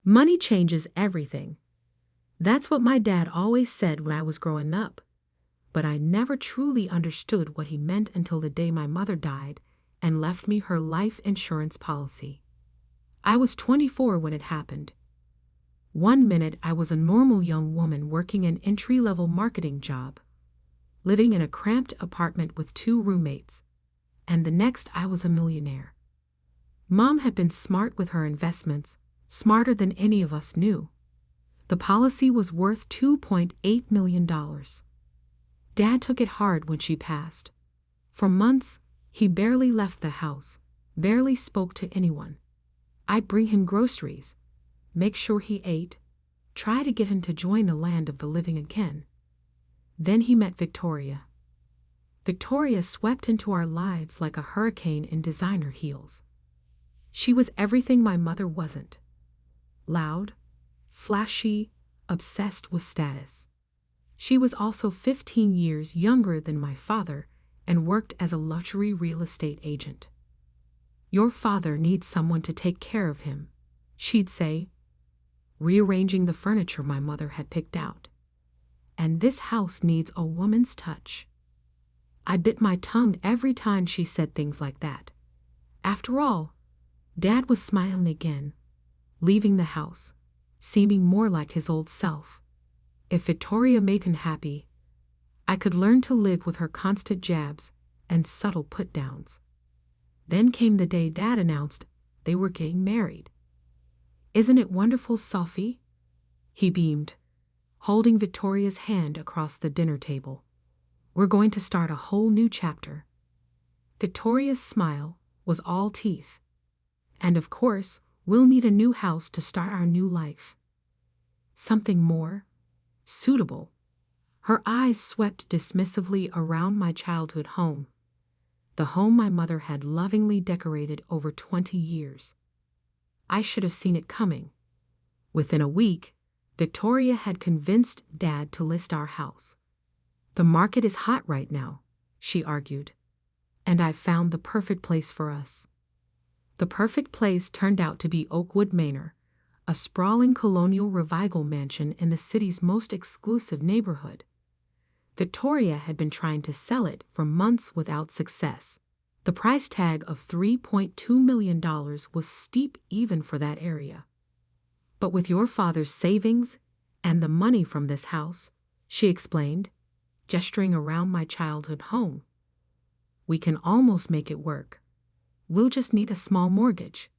Money changes everything. That's what my dad always said when I was growing up. But I never truly understood what he meant until the day my mother died and left me her life insurance policy. I was 24 when it happened. One minute I was a normal young woman working an entry-level marketing job, living in a cramped apartment with 2 roommates, and the next I was a millionaire. Mom had been smart with her investments, smarter than any of us knew. The policy was worth $2.8 million. Dad took it hard when she passed. For months, he barely left the house, barely spoke to anyone. I'd bring him groceries, make sure he ate, try to get him to join the land of the living again. Then he met Victoria. Victoria swept into our lives like a hurricane in designer heels. She was everything my mother wasn't. Loud, flashy, obsessed with status. She was also 15 years younger than my father and worked as a luxury real estate agent. "Your father needs someone to take care of him," she'd say, rearranging the furniture my mother had picked out. "And this house needs a woman's touch." I bit my tongue every time she said things like that. After all, Dad was smiling again, leaving the house, seeming more like his old self. If Victoria made him happy, I could learn to live with her constant jabs and subtle put-downs. Then came the day Dad announced they were getting married. "Isn't it wonderful, Sophie?" He beamed, holding Victoria's hand across the dinner table. "We're going to start a whole new chapter." Victoria's smile was all teeth. "And of course, we'll need a new house to start our new life. Something more suitable." Her eyes swept dismissively around my childhood home, the home my mother had lovingly decorated over 20 years. I should have seen it coming. Within a week, Victoria had convinced Dad to list our house. "The market is hot right now," she argued, "and I've found the perfect place for us." The perfect place turned out to be Oakwood Manor, a sprawling colonial revival mansion in the city's most exclusive neighborhood. Victoria had been trying to sell it for months without success. The price tag of $3.2 million was steep even for that area. "But with your father's savings and the money from this house," she explained, gesturing around my childhood home, "we can almost make it work. We'll just need a small mortgage."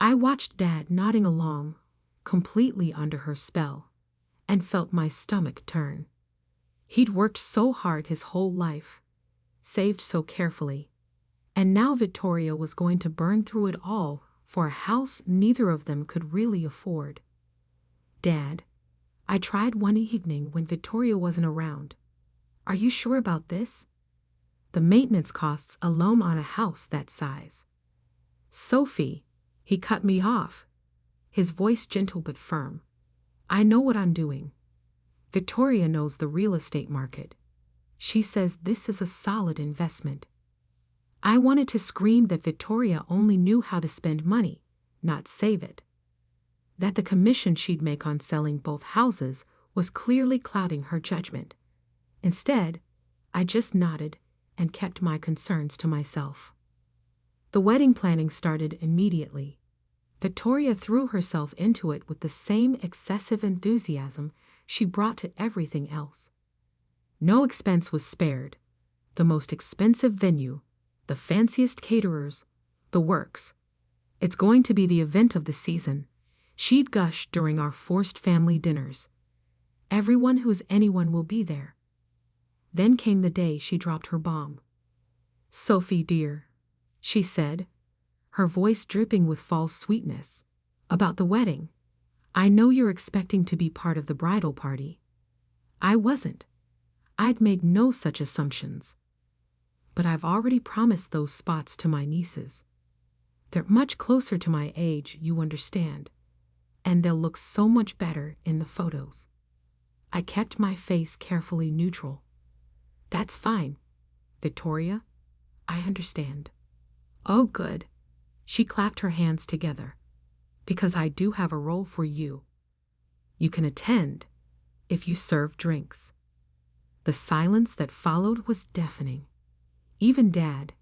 I watched Dad nodding along, completely under her spell, and felt my stomach turn. He'd worked so hard his whole life, saved so carefully, and now Victoria was going to burn through it all for a house neither of them could really afford. "Dad," I tried one evening when Victoria wasn't around, "are you sure about this? The maintenance costs alone on a house that size." "Sophie," he cut me off, his voice gentle but firm. "I know what I'm doing. Victoria knows the real estate market. She says this is a solid investment." I wanted to scream that Victoria only knew how to spend money, not save it. That the commission she'd make on selling both houses was clearly clouding her judgment. Instead, I just nodded and kept my concerns to myself. The wedding planning started immediately. Victoria threw herself into it with the same excessive enthusiasm she brought to everything else. No expense was spared. The most expensive venue, the fanciest caterers, the works. "It's going to be the event of the season," she'd gush during our forced family dinners. "Everyone who's anyone will be there." Then came the day she dropped her bomb. "Sophie, dear," she said, her voice dripping with false sweetness, "about the wedding. I know you're expecting to be part of the bridal party." I wasn't. I'd made no such assumptions. "But I've already promised those spots to my nieces. They're much closer to my age, you understand, and they'll look so much better in the photos." I kept my face carefully neutral. "That's fine, Victoria. I understand." "Oh, good." She clapped her hands together. because I do have a role for you. You can attend if you serve drinks." The silence that followed was deafening. Even Dad,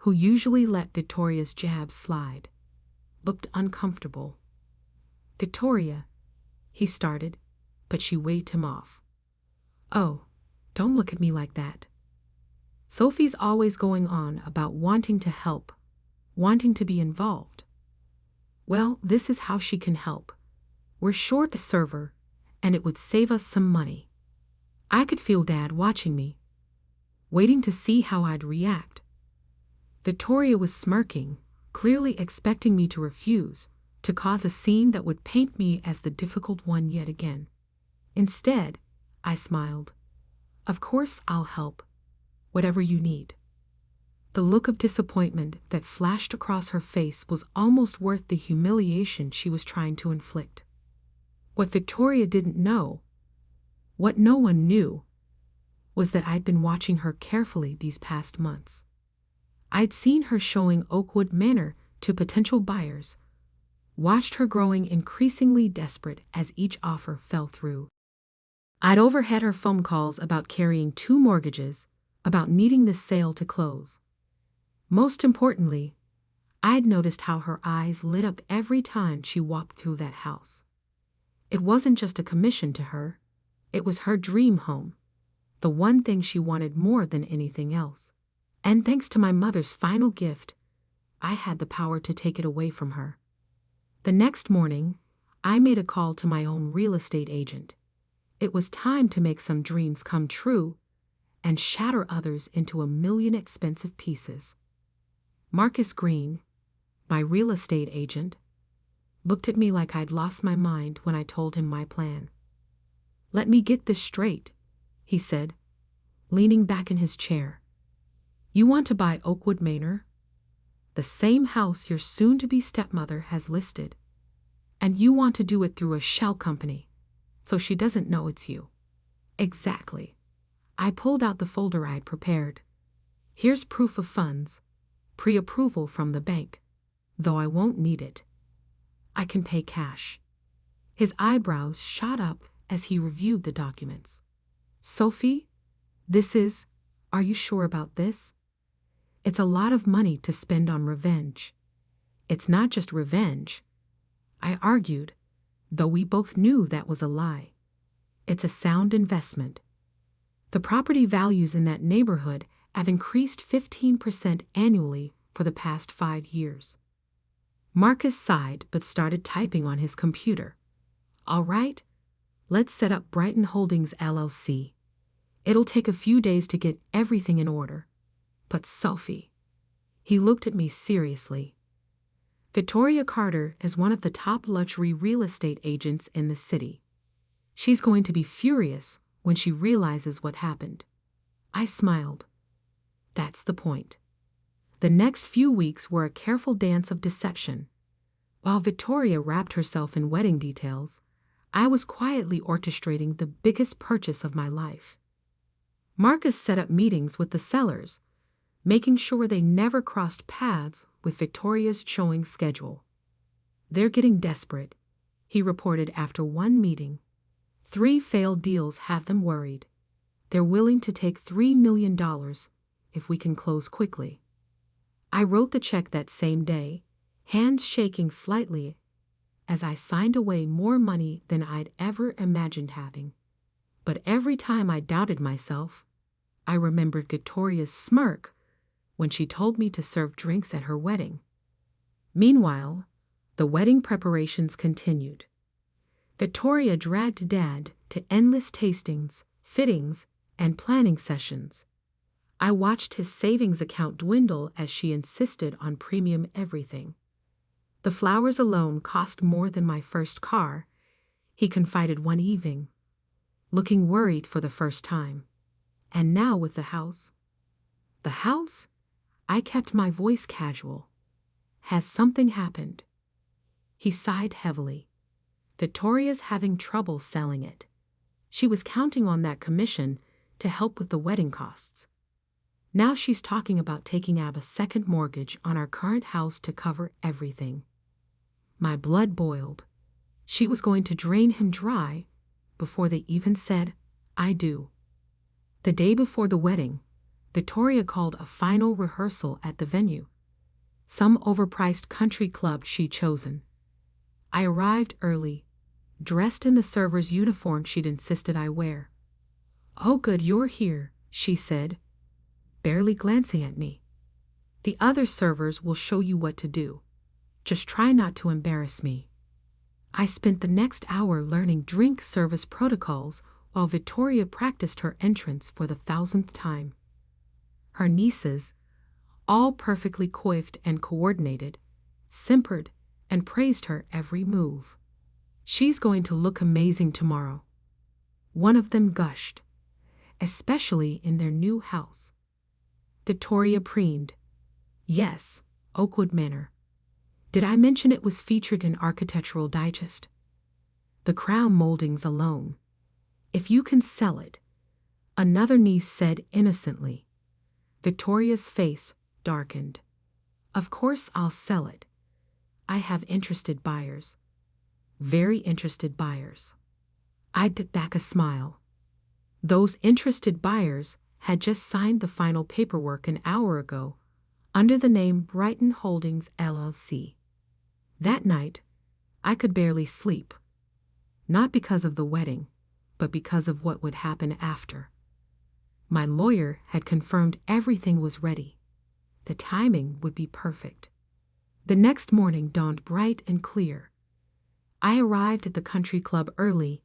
who usually let Victoria's jabs slide, looked uncomfortable. "Victoria," he started, but she waved him off. "Oh, don't look at me like that. Sophie's always going on about wanting to help, wanting to be involved. Well, this is how she can help. We're short a server, and it would save us some money." I could feel Dad watching me, waiting to see how I'd react. Victoria was smirking, clearly expecting me to refuse, to cause a scene that would paint me as the difficult one yet again. Instead, I smiled. "Of course I'll help, whatever you need." The look of disappointment that flashed across her face was almost worth the humiliation she was trying to inflict. What Victoria didn't know, what no one knew, was that I'd been watching her carefully these past months. I'd seen her showing Oakwood Manor to potential buyers, watched her growing increasingly desperate as each offer fell through. I'd overheard her phone calls about carrying 2 mortgages, about needing this sale to close. Most importantly, I'd noticed how her eyes lit up every time she walked through that house. It wasn't just a commission to her, it was her dream home, the one thing she wanted more than anything else. And thanks to my mother's final gift, I had the power to take it away from her. The next morning, I made a call to my own real estate agent. It was time to make some dreams come true and shatter others into a million expensive pieces. Marcus Green, my real estate agent, looked at me like I'd lost my mind when I told him my plan. "Let me get this straight," he said, leaning back in his chair. "You want to buy Oakwood Manor, the same house your soon-to-be stepmother has listed, and you want to do it through a shell company, so she doesn't know it's you." "Exactly." I pulled out the folder I'd prepared. "Here's proof of funds, pre-approval from the bank, though I won't need it. I can pay cash." His eyebrows shot up as he reviewed the documents. "Sophie, are you sure about this? It's a lot of money to spend on revenge." "It's not just revenge," I argued, though we both knew that was a lie. "It's a sound investment. The property values in that neighborhood have increased 15% annually for the past 5 years. Marcus sighed but started typing on his computer. "All right, let's set up Brighton Holdings LLC. It'll take a few days to get everything in order. But Sophie," he looked at me seriously, "Victoria Carter is one of the top luxury real estate agents in the city. She's going to be furious when she realizes what happened." I smiled. That's the point. The next few weeks were a careful dance of deception. While Victoria wrapped herself in wedding details, I was quietly orchestrating the biggest purchase of my life. Marcus set up meetings with the sellers, making sure they never crossed paths with Victoria's showing schedule. "They're getting desperate," he reported after one meeting. 3 failed deals have them worried. They're willing to take $3 million if we can close quickly. I wrote the check that same day, hands shaking slightly as I signed away more money than I'd ever imagined having. But every time I doubted myself, I remembered Victoria's smirk when she told me to serve drinks at her wedding. Meanwhile, the wedding preparations continued. Victoria dragged Dad to endless tastings, fittings, and planning sessions. I watched his savings account dwindle as she insisted on premium everything. "The flowers alone cost more than my first car," he confided one evening, looking worried for the first time. "And now with the house." "The house?" I kept my voice casual. "Has something happened?" He sighed heavily. "Victoria's having trouble selling it. She was counting on that commission to help with the wedding costs. Now she's talking about taking out a second mortgage on our current house to cover everything." My blood boiled. She was going to drain him dry before they even said, "I do." The day before the wedding, Victoria called a final rehearsal at the venue, some overpriced country club she'd chosen. I arrived early, dressed in the server's uniform she'd insisted I wear. "Oh, good, you're here," she said, barely glancing at me. "The other servers will show you what to do. Just try not to embarrass me." I spent the next hour learning drink service protocols while Victoria practiced her entrance for the 1,000th time. Her nieces, all perfectly coiffed and coordinated, simpered and praised her every move. "She's going to look amazing tomorrow," one of them gushed, especially in their new house. Victoria preened. "Yes, Oakwood Manor. Did I mention it was featured in Architectural Digest? The crown moldings alone. If you can sell it," another niece said innocently. Victoria's face darkened. "Of course I'll sell it. I have interested buyers. Very interested buyers." I took back a smile. Those interested buyers had just signed the final paperwork an hour ago under the name Brighton Holdings LLC. That night, I could barely sleep. Not because of the wedding, but because of what would happen after. My lawyer had confirmed everything was ready. The timing would be perfect. The next morning dawned bright and clear. I arrived at the country club early,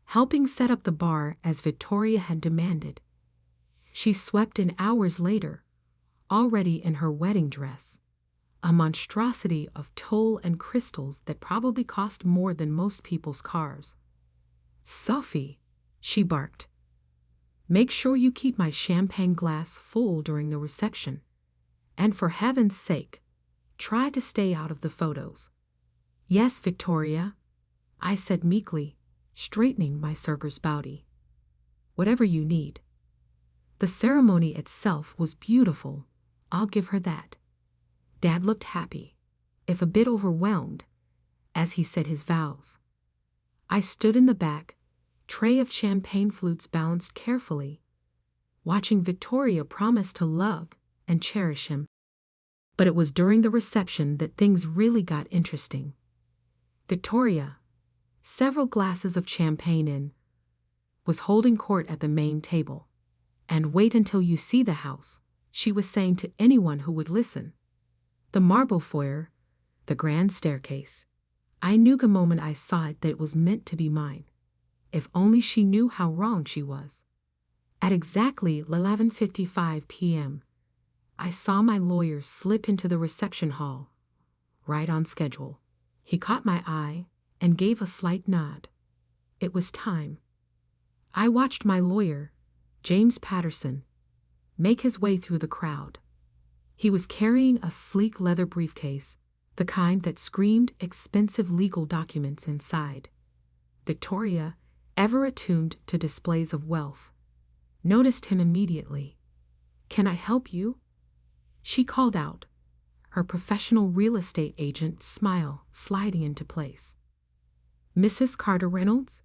helping set up the bar as Victoria had demanded. She swept in hours later, already in her wedding dress, a monstrosity of tulle and crystals that probably cost more than most people's cars. "Sophie," she barked, "make sure you keep my champagne glass full during the reception. And for heaven's sake, try to stay out of the photos." "Yes, Victoria," I said meekly, straightening my server's bowty. "Whatever you need." The ceremony itself was beautiful, I'll give her that. Dad looked happy, if a bit overwhelmed, as he said his vows. I stood in the back, tray of champagne flutes balanced carefully, watching Victoria promise to love and cherish him. But it was during the reception that things really got interesting. Victoria, several glasses of champagne in, was holding court at the main table. "And wait until you see the house," she was saying to anyone who would listen. The marble foyer, the grand staircase. I knew the moment I saw it that it was meant to be mine. If only she knew how wrong she was. At exactly 11:55 p.m., I saw my lawyer slip into the reception hall, right on schedule. He caught my eye and gave a slight nod. It was time. I watched my lawyer, James Patterson, make his way through the crowd. He was carrying a sleek leather briefcase, the kind that screamed expensive legal documents inside. Victoria, ever attuned to displays of wealth, noticed him immediately. "Can I help you?" she called out, her professional real estate agent smile sliding into place. "Mrs. Carter Reynolds?"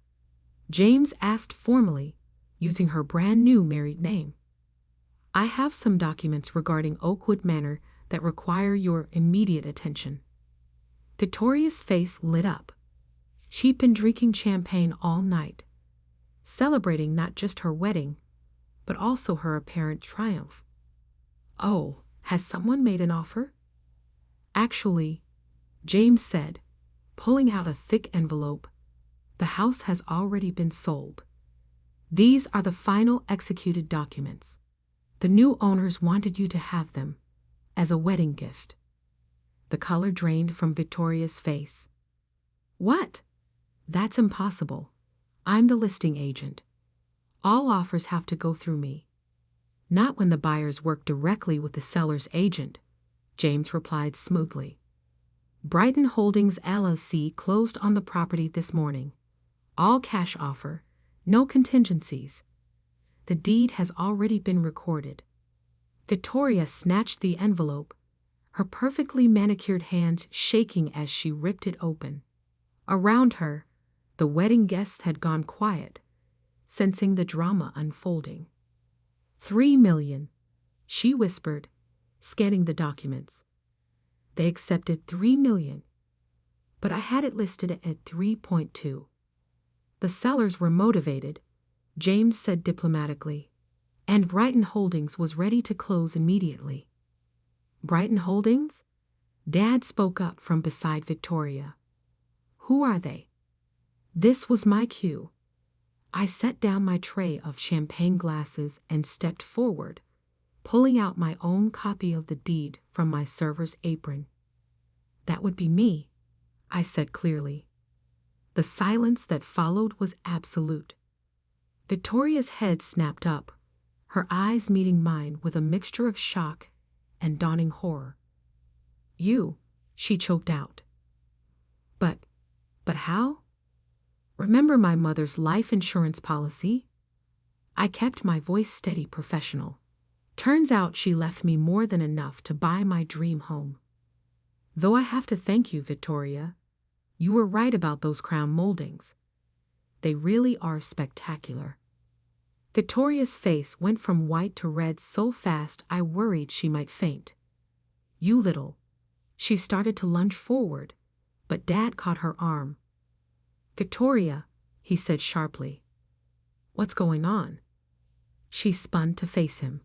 James asked formally, using her brand new married name. "I have some documents regarding Oakwood Manor that require your immediate attention." Victoria's face lit up. She'd been drinking champagne all night, celebrating not just her wedding, but also her apparent triumph. "Oh, has someone made an offer?" "Actually," James said, pulling out a thick envelope, "the house has already been sold. These are the final executed documents. The new owners wanted you to have them as a wedding gift." The color drained from Victoria's face. "What?" "That's impossible. I'm the listing agent. All offers have to go through me." "Not when the buyers work directly with the seller's agent," James replied smoothly. "Brighton Holdings LLC closed on the property this morning. All cash offer, no contingencies. The deed has already been recorded." Victoria snatched the envelope, her perfectly manicured hands shaking as she ripped it open. Around her, the wedding guests had gone quiet, sensing the drama unfolding. 3 million, she whispered, scanning the documents. They accepted 3 million, but I had it listed at 3.2. The sellers were motivated, James said diplomatically, and Brighton Holdings was ready to close immediately. Brighton Holdings? Dad spoke up from beside Victoria. Who are they? This was my cue. I set down my tray of champagne glasses and stepped forward, pulling out my own copy of the deed from my server's apron. That would be me, I said clearly. The silence that followed was absolute. Victoria's head snapped up, her eyes meeting mine with a mixture of shock and dawning horror. You, she choked out. But how? Remember my mother's life insurance policy? I kept my voice steady, professional. Turns out she left me more than enough to buy my dream home. Though I have to thank you, Victoria. You were right about those crown moldings. They really are spectacular. Victoria's face went from white to red so fast I worried she might faint. You little. She started to lunge forward, but Dad caught her arm. Victoria, he said sharply. What's going on? She spun to face him.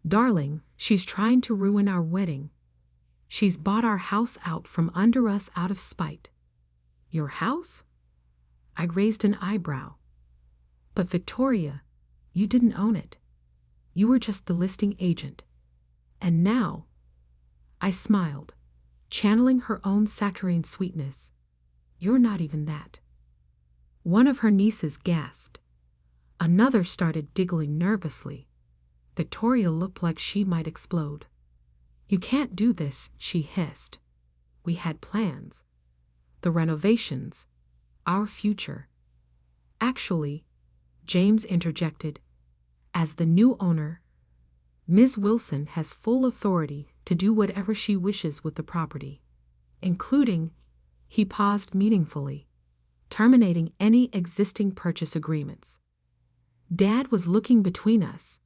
Darling, she's trying to ruin our wedding. She's bought our house out from under us out of spite. Your house? I raised an eyebrow. But Victoria, you didn't own it. You were just the listing agent. And now, I smiled, channeling her own saccharine sweetness. You're not even that. One of her nieces gasped. Another started giggling nervously. Victoria looked like she might explode. You can't do this, she hissed. We had plans. The renovations. Our future. Actually, James interjected, as the new owner, Ms. Wilson has full authority to do whatever she wishes with the property, including, he paused meaningfully, terminating any existing purchase agreements. Dad was looking between us,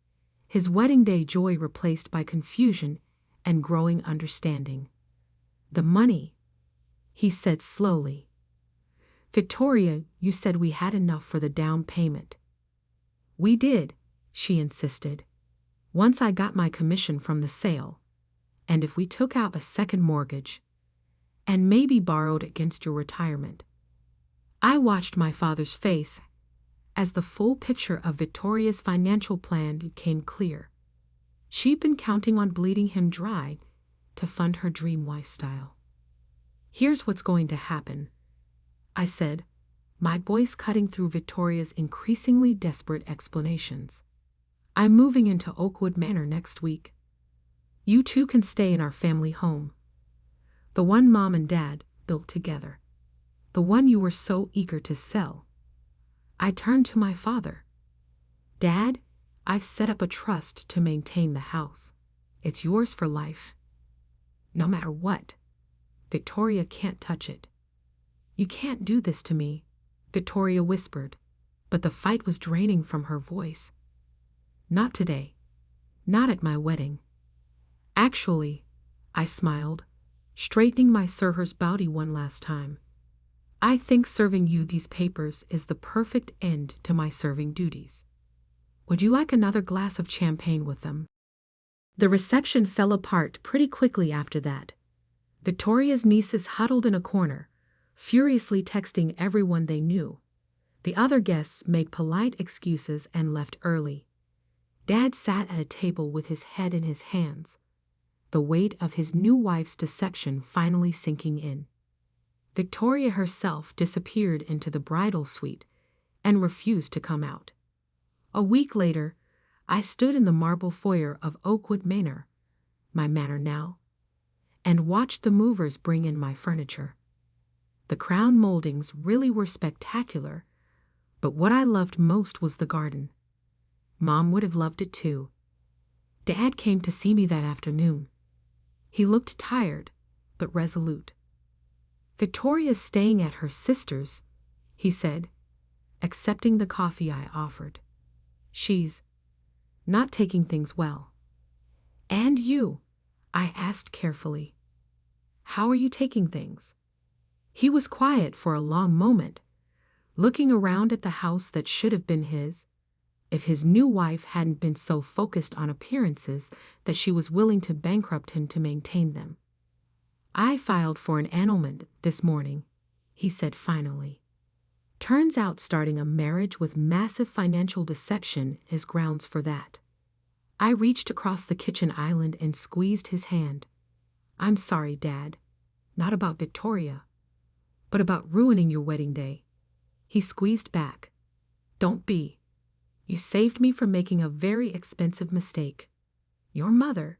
his wedding day joy replaced by confusion and growing understanding. The money, he said slowly. Victoria, you said we had enough for the down payment. We did, she insisted, once I got my commission from the sale, and if we took out a second mortgage, and maybe borrowed against your retirement. I watched my father's face as the full picture of Victoria's financial plan became clear. She'd been counting on bleeding him dry to fund her dream lifestyle. Here's what's going to happen, I said, my voice cutting through Victoria's increasingly desperate explanations. I'm moving into Oakwood Manor next week. You two can stay in our family home. The one Mom and Dad built together. The one you were so eager to sell. I turned to my father. Dad, I've set up a trust to maintain the house. It's yours for life. No matter what. Victoria can't touch it. You can't do this to me, Victoria whispered, but the fight was draining from her voice. Not today. Not at my wedding. Actually, I smiled, straightening my server's body one last time. I think serving you these papers is the perfect end to my serving duties. Would you like another glass of champagne with them? The reception fell apart pretty quickly after that. Victoria's nieces huddled in a corner, furiously texting everyone they knew. The other guests made polite excuses and left early. Dad sat at a table with his head in his hands, the weight of his new wife's deception finally sinking in. Victoria herself disappeared into the bridal suite and refused to come out. A week later, I stood in the marble foyer of Oakwood Manor, my manor now, and watched the movers bring in my furniture. The crown moldings really were spectacular, but what I loved most was the garden. Mom would have loved it too. Dad came to see me that afternoon. He looked tired, but resolute. "Victoria's staying at her sister's," he said, accepting the coffee I offered. "She's not taking things well." "And you?" I asked carefully. "How are you taking things?" He was quiet for a long moment, looking around at the house that should have been his, if his new wife hadn't been so focused on appearances that she was willing to bankrupt him to maintain them. "I filed for an annulment this morning," he said finally. "Turns out starting a marriage with massive financial deception is grounds for that." I reached across the kitchen island and squeezed his hand. "I'm sorry, Dad. Not about Victoria, but about ruining your wedding day." He squeezed back. "Don't be. You saved me from making a very expensive mistake. Your mother,"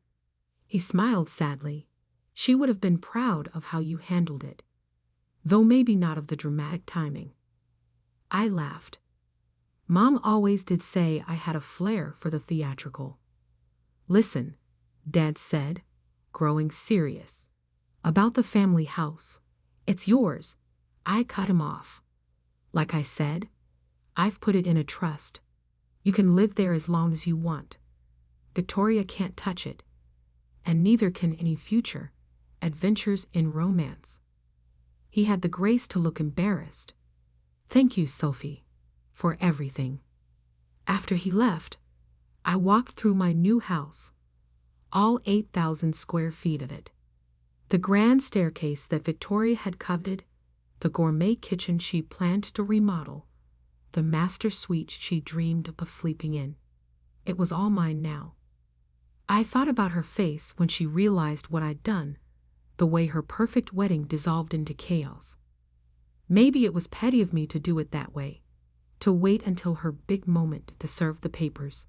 he smiled sadly, "she would have been proud of how you handled it, though maybe not of the dramatic timing." I laughed. Mom always did say I had a flair for the theatrical. "Listen," Dad said, growing serious, "about the family house. It's yours." I cut him off. "Like I said, I've put it in a trust. You can live there as long as you want. Victoria can't touch it, and neither can any future adventures in romance." He had the grace to look embarrassed. "Thank you, Sophie, for everything." After he left, I walked through my new house, all 8,000 square feet of it. The grand staircase that Victoria had coveted, the gourmet kitchen she planned to remodel, the master suite she dreamed of sleeping in. It was all mine now. I thought about her face when she realized what I'd done, the way her perfect wedding dissolved into chaos. Maybe it was petty of me to do it that way, to wait until her big moment to serve the papers.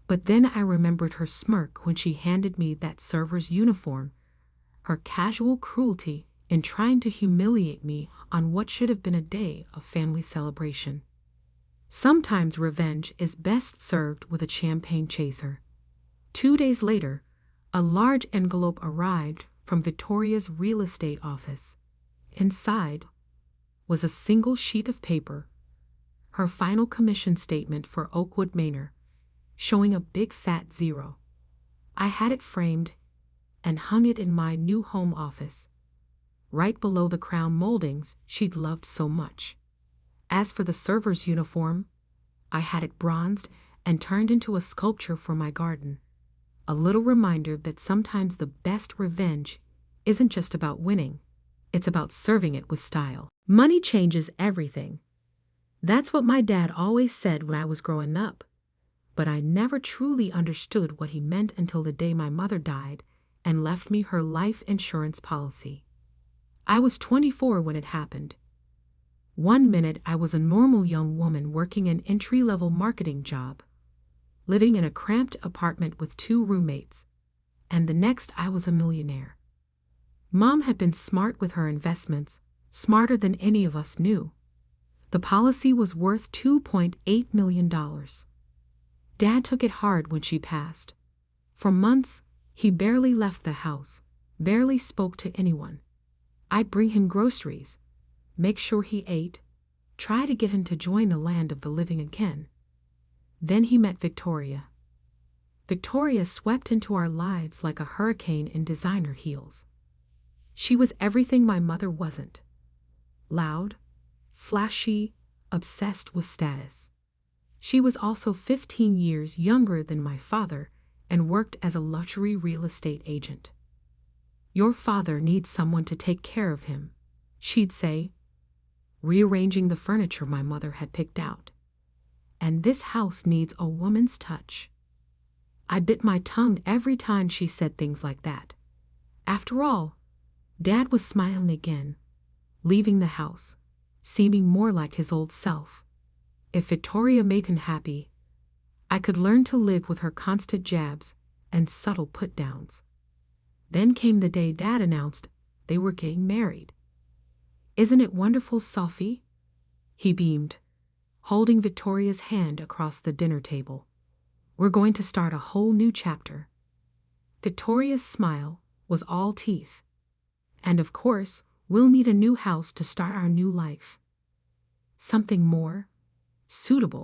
But then I remembered her smirk when she handed me that server's uniform, her casual cruelty in trying to humiliate me on what should have been a day of family celebration. Sometimes revenge is best served with a champagne chaser. 2 days later, a large envelope arrived from Victoria's real estate office. Inside was a single sheet of paper, her final commission statement for Oakwood Manor, showing a big fat 0. I had it framed and hung it in my new home office, right below the crown moldings she'd loved so much. As for the server's uniform, I had it bronzed and turned into a sculpture for my garden, a little reminder that sometimes the best revenge isn't just about winning, it's about serving it with style. Money changes everything. That's what my dad always said when I was growing up, but I never truly understood what he meant until the day my mother died and left me her life insurance policy. I was 24 when it happened. One minute I was a normal young woman working an entry-level marketing job, living in a cramped apartment with 2 roommates, and the next I was a millionaire. Mom had been smart with her investments, smarter than any of us knew. The policy was worth $2.8 million. Dad took it hard when she passed. For months, he barely left the house, barely spoke to anyone. I'd bring him groceries, make sure he ate, try to get him to join the land of the living again. Then he met Victoria. Victoria swept into our lives like a hurricane in designer heels. She was everything my mother wasn't. Loud, flashy, obsessed with status. She was also 15 years younger than my father and worked as a luxury real estate agent. "Your father needs someone to take care of him," she'd say, rearranging the furniture my mother had picked out. "And this house needs a woman's touch." I bit my tongue every time she said things like that. After all, Dad was smiling again, leaving the house, seeming more like his old self. If Victoria made him happy, I could learn to live with her constant jabs and subtle put-downs. Then came the day Dad announced they were getting married. "Isn't it wonderful, Sophie?" he beamed, holding Victoria's hand across the dinner table. "We're going to start a whole new chapter." Victoria's smile was all teeth. And of course, we'll need a new house to start our new life. Something more suitable.